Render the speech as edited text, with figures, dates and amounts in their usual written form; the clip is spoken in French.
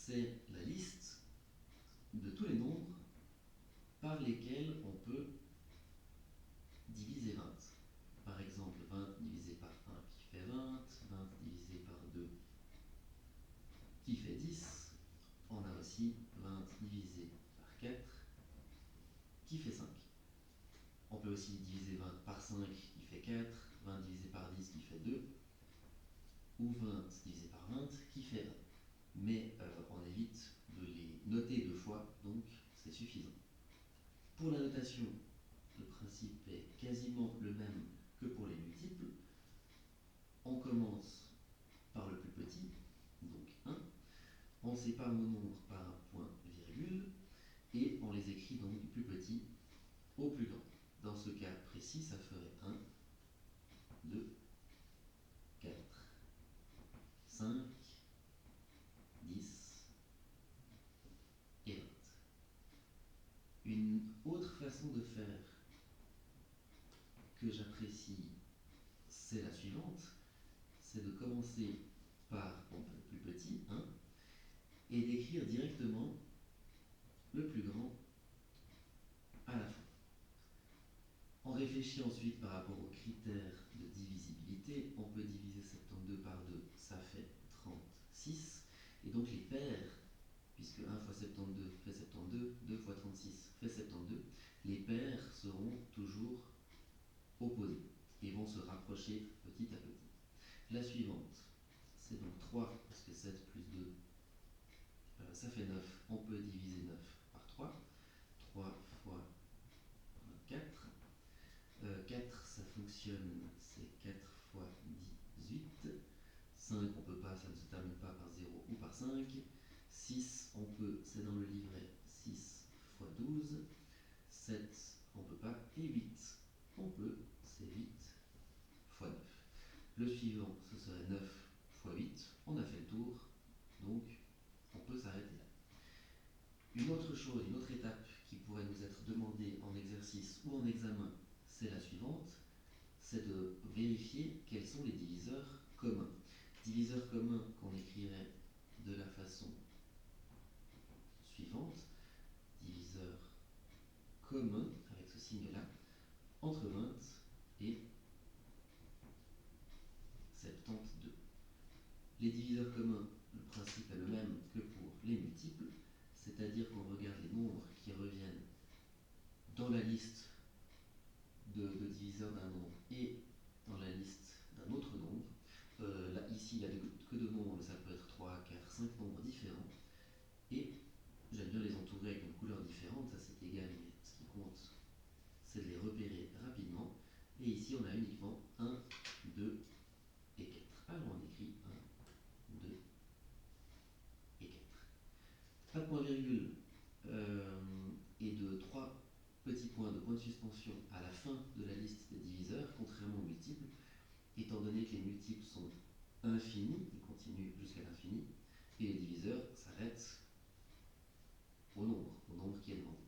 c'est la liste de tous les nombres par lesquels on peut diviser 20. Par exemple, 20 divisé par 1 qui fait 20, 20 divisé par 2 qui fait 10. On a aussi 20 divisé par 4 qui fait 5. On peut aussi diviser 20 par 5 qui fait 4, 20 divisé par 10 qui fait 2, ou 20 divisé par 20 qui fait 1. Mais on évite de les noter deux fois, donc c'est suffisant. Pour la notation, le principe est quasiment le même que pour les multiples. On commence par le plus petit, donc 1. On sépare nos nombres par un point virgule et on les écrit donc du plus petit au plus grand. Dans ce cas précis, ça ferait 1, 2, 4, 5, 10 et 20. Une autre façon de faire que j'apprécie, c'est la suivante, c'est de commencer par le plus petit, 1, et d'écrire directement le plus grand à la fin. On réfléchit ensuite par rapport aux critères de divisibilité. On peut diviser 72 par 2, ça fait 36. Et donc les paires, puisque 1 fois 72 fait 72, 2 fois 36 fait 72, les paires seront toujours opposées et vont se rapprocher petit à petit. La suivante, c'est donc 3, parce que 7 plus 2, ça fait 9. On peut diviser 9 par 3. 3 fois 4. 4, ça fonctionne, c'est 4 fois 18. 5, on peut pas, ça ne se termine pas par 0 ou par 5. 6, on peut, c'est dans le livret, 6 fois 12. 7, on peut pas. Et 8, on peut, c'est 8 fois 9. Le suivant, ce serait 9 fois 8. On a fait le tour, donc on peut s'arrêter là. Une autre chose, une autre étape qui pourrait nous être demandée en exercice ou en examen, c'est la suivante, c'est de vérifier quels sont les diviseurs communs. Diviseurs communs qu'on écrirait de la façon suivante, diviseur commun, avec ce signe-là, entre 20 et 72. Les diviseurs communs, le principe est le même que pour les multiples, c'est-à-dire qu'on regarde les nombres qui reviennent dans la liste de diviseurs d'un nombre et dans la liste d'un autre nombre. Là, ici, il n'y a que deux nombres, mais ça peut être 3, 4, 5 nombres différents. Et j'aime bien les entourer avec une couleur différente, ça c'est égal, mais ce qui compte, c'est de les repérer rapidement. Et ici, on a uniquement 1, 2 et 4. Alors on écrit 1, 2 et 4. Pas de point virgule et de 3 petits points de point de suspension à la fin de la liste des diviseurs, contrairement aux multiples, étant donné que les multiples sont infinis, ils continuent jusqu'à l'infini, et les diviseurs s'arrêtent au nombre qui est demandé.